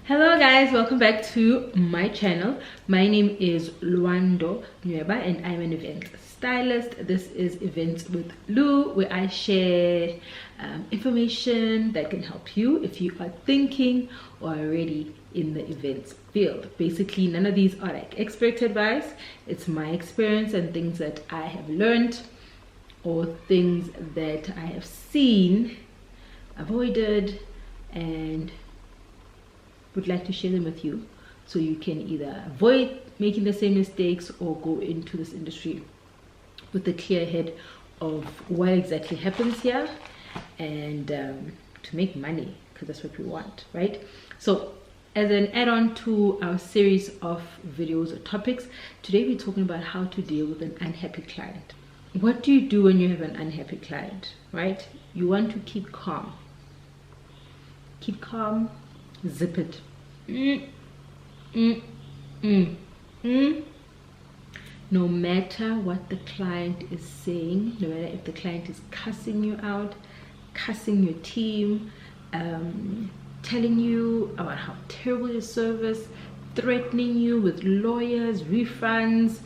Hello guys, welcome back to my channel. My name is Luando Nueba and I'm an event stylist. This is Events with Lu, where I share information that can help you if you are thinking or already in the events field. Basically, none of these are like expert advice. It's my experience and things that I have learned or things that I have seen, avoided, and would like to share them with you so you can either avoid making the same mistakes or go into this industry with a clear head of what exactly happens here and to make money, because that's what we want, right? So as an add-on to our series of videos or topics, today we're talking about how to deal with an unhappy client. What do you do when you have an unhappy client, right? You want to keep calm. Keep calm. Zip it. No matter what the client is saying, no matter if the client is cussing you out, cussing your team, telling you about how terrible your service, threatening you with lawyers, refunds,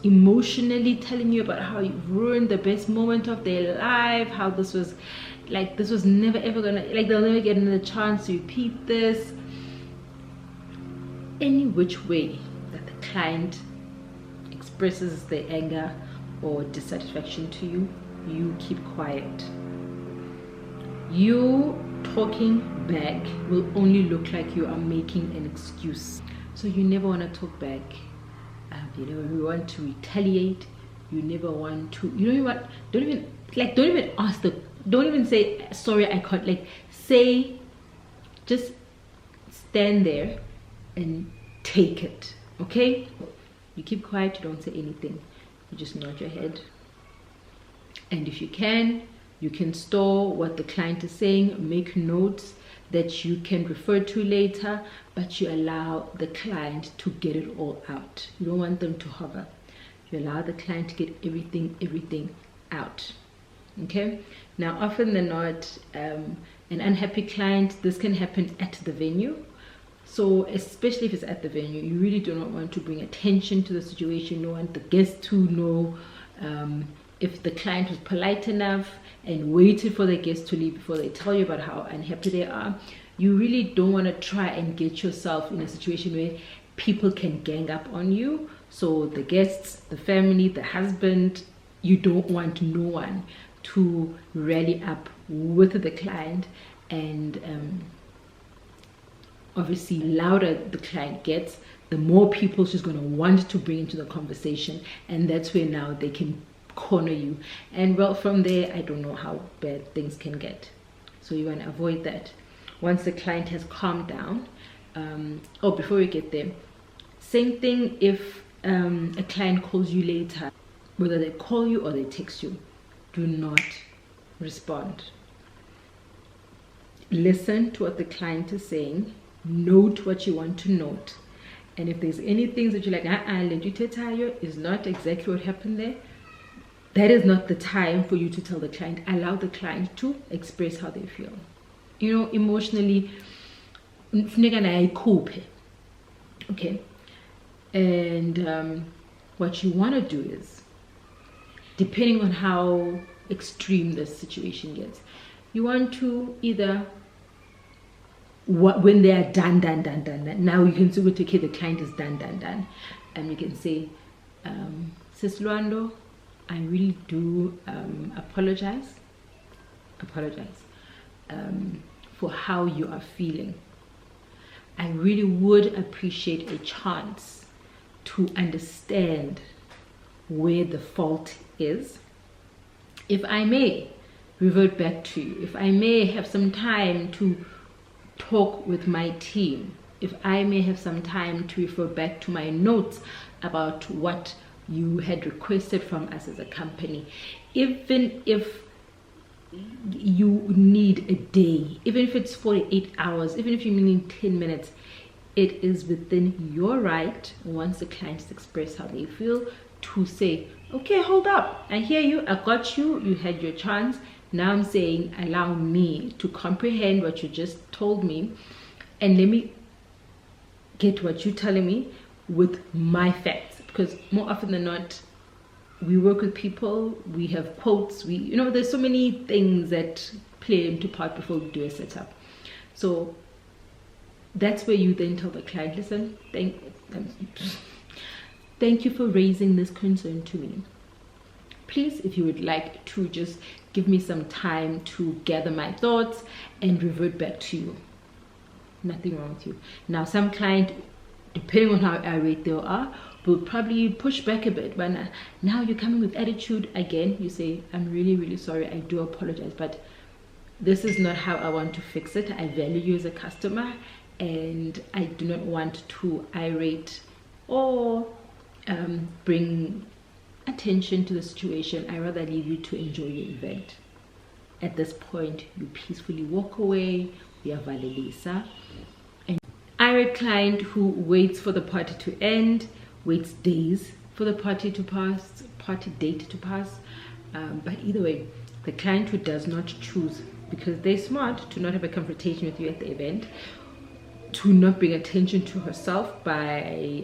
emotionally telling you about how you ruined the best moment of their life, how this was never ever gonna, like, they'll never get another chance to repeat this. Any which way that the client expresses their anger or dissatisfaction to you, you keep quiet. You talking back will only look like you are making an excuse. So you never want to talk back. You never want to retaliate. You never want to, you know what, don't even ask the, don't even say sorry I can't, like, say, just stand there and take it, okay? You keep quiet, you don't say anything, you just nod your head. And if you can store what the client is saying, make notes that you can refer to later, but you allow the client to get it all out. You don't want them to hover. You allow the client to get everything out. Okay, now often than not, an unhappy client, this can happen at the venue. So especially if it's at the venue, you really do not want to bring attention to the situation. You don't want the guests to know. If the client was polite enough and waited for the guests to leave before they tell you about how unhappy they are, you really don't want to try and get yourself in a situation where people can gang up on you. So the guests, the family, the husband, you don't want no one to rally up with the client. And obviously, louder the client gets, the more people she's going to want to bring into the conversation, and that's where now they can corner you. And well, from there, I don't know how bad things can get. So you want to avoid that. Once the client has calmed down, before we get there, same thing if a client calls you later, whether they call you or they text you, do not respond. Listen to what the client is saying, note what you want to note, and if there's any things that you're like, is not exactly what happened there, that is not the time for you to tell the client. Allow the client to express how they feel. You know, emotionally, okay? And what you want to do is, depending on how extreme the situation gets, you want to either, when they are done, now you can see, okay, the client is done, and you can say, Sis Luando, I really do apologize for how you are feeling. I really would appreciate a chance to understand where the fault is. If I may revert back to you, if I may have some time to talk with my team, if I may have some time to refer back to my notes about what you had requested from us as a company, even if you need a day, even if it's 48 hours, even if you need 10 minutes, it is within your right, once the clients express how they feel, to say, okay, hold up, I hear you, I got you, you had your chance. Now I'm saying, allow me to comprehend what you just told me and let me get what you're telling me with my facts, because more often than not, we work with people, we have quotes, there's so many things that play into part before we do a setup. So that's where you then tell the client, listen, thank you for raising this concern to me. Please, if you would like to just give me some time to gather my thoughts and revert back to you. Nothing wrong with you. Now, some client, depending on how irate they are, will probably push back a bit. But now you're coming with attitude again. You say, I'm really, really sorry. I do apologize, but this is not how I want to fix it. I value you as a customer, and I do not want to irate or bring attention to the situation. I rather leave you to enjoy your event. At this point, you peacefully walk away. We are valelisa. An irate client who waits for the party to end, waits days for the party date to pass. But either way, the client who does not choose, because they're smart, to not have a confrontation with you at the event, to not bring attention to herself by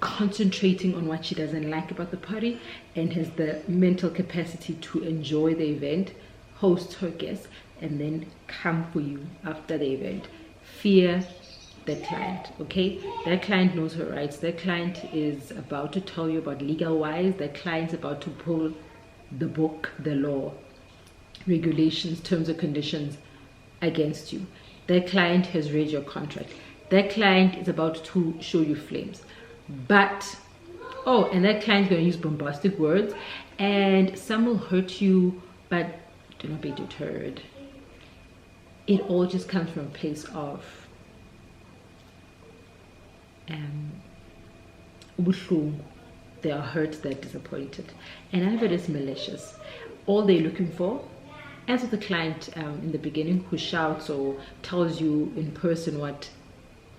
concentrating on what she doesn't like about the party, and has the mental capacity to enjoy the event, host her guests, and then come for you after the event. Fear that client, okay? That client knows her rights. That client is about to tell you about legal wise. That client's about to pull the book, the law, regulations, terms and conditions against you. That client has read your contract. That client is about to show you flames. But, and that client's going to use bombastic words, and some will hurt you, but do not be deterred. It all just comes from a place of they are hurt, they're disappointed, and none of it is malicious. All they're looking for, as with the client in the beginning who shouts or tells you in person what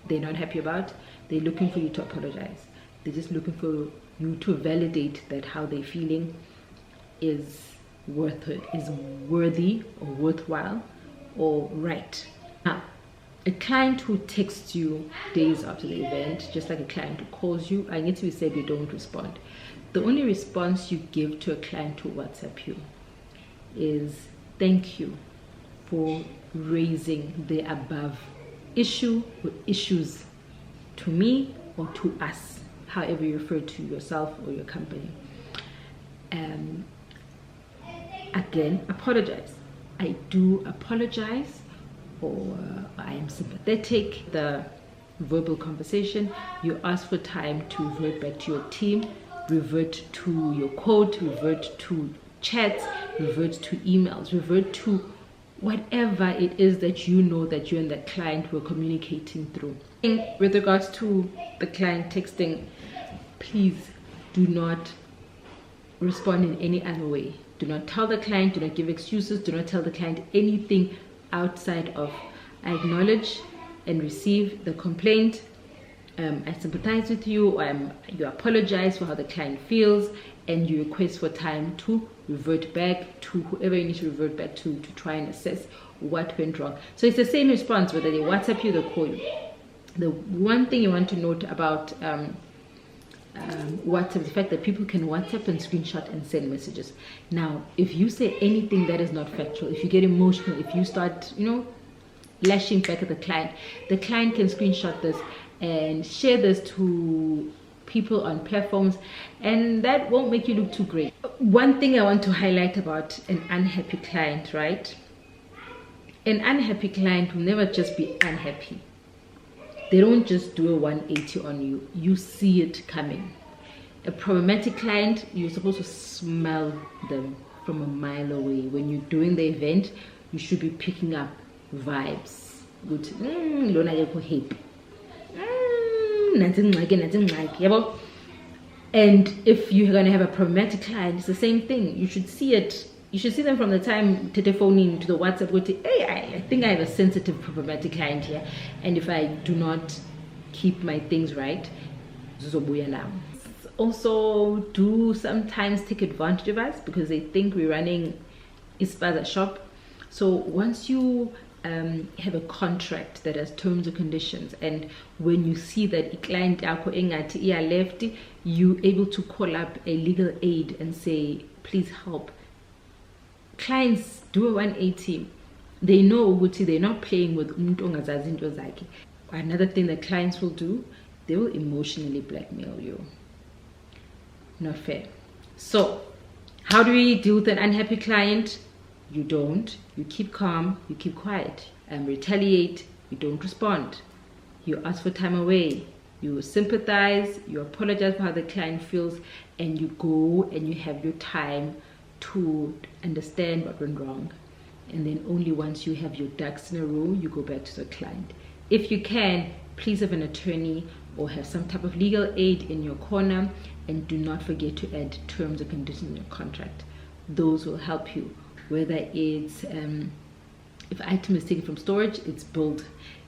they're not happy about, they're looking for you to apologize. They're just looking for you to validate that how they're feeling is worthy or worthwhile or right. Now, a client who texts you days after the event, just like a client who calls you, I need to be said you don't respond. The only response you give to a client who WhatsApp you is thank you for raising the above issue or issues to me or to us, however you refer to yourself or your company. Again, apologize. I do apologize, or I am sympathetic. The verbal conversation, you ask for time to revert back to your team, revert to your code, revert to chats, revert to emails, revert to whatever it is that you know that you and that client were communicating through. With regards to the client texting, please do not respond in any other way. Do not tell the client, do not give excuses, do not tell the client anything outside of I acknowledge and receive the complaint, I sympathize with you, or you apologize for how the client feels, and you request for time to revert back to whoever you need to revert back to try and assess what went wrong. So it's the same response whether they WhatsApp you or call you. The one thing you want to note about WhatsApp is the fact that people can WhatsApp and screenshot and send messages. Now, if you say anything that is not factual, if you get emotional, if you start, lashing back at the client can screenshot this and share this to people on platforms, and that won't make you look too great. One thing I want to highlight about an unhappy client, right? An unhappy client will never just be unhappy. They don't just do a 180 on you. You see it coming. A problematic client, you're supposed to smell them from a mile away. When you're doing the event, you should be picking up vibes. Good. And if you're gonna have a problematic client, it's the same thing. You should see it. You should see them from the time telephoning to the WhatsApp. Go to, hey, I think I have a sensitive, problematic client here, and if I do not keep my things right, zobuya now. Also, do sometimes take advantage of us because they think we're running Ispaza shop. So once you have a contract that has terms and conditions, and when you see that a client yakho engathi iya left, you able to call up a legal aid and say, please help. Clients do a 180. They know ukuthi they're not playing with umuntu ongazazi into zakhe. Another thing that clients will do, they will emotionally blackmail you. Not fair. So how do we deal with an unhappy client? You don't. You keep calm, you keep quiet. Retaliate, you don't respond. You ask for time away. You sympathize, you apologize for how the client feels, and you go and you have your time to understand what went wrong. And then only once you have your ducks in a row, you go back to the client. If you can, please have an attorney or have some type of legal aid in your corner, and do not forget to add terms and conditions in your contract. Those will help you. Whether it's if item is taken from storage, it's billed.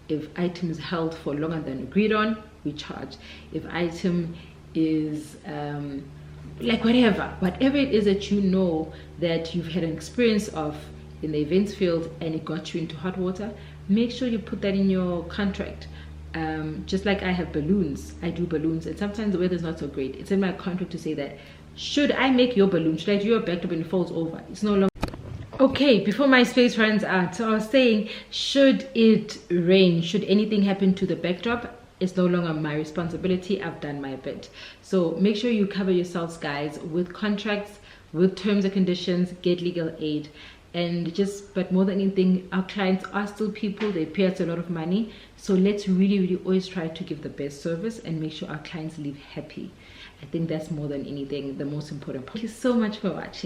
If item is held for longer than agreed on, we charge. If item is like whatever it is that you know that you've had an experience of in the events field and it got you into hot water, make sure you put that in your contract. Just like I have balloons, I do balloons, and sometimes the weather's not so great. It's in my contract to say that, should I make your balloon, should I do your backdrop and it falls over, it's no longer. Okay, before my space runs out, so I was saying, should it rain, should anything happen to the backdrop, it's no longer my responsibility. I've done my bit. So make sure you cover yourselves, guys, with contracts, with terms and conditions, get legal aid. And but more than anything, our clients are still people. They pay us a lot of money, so let's really always try to give the best service and make sure our clients leave happy. I think that's more than anything the most important part. Thank you so much for watching.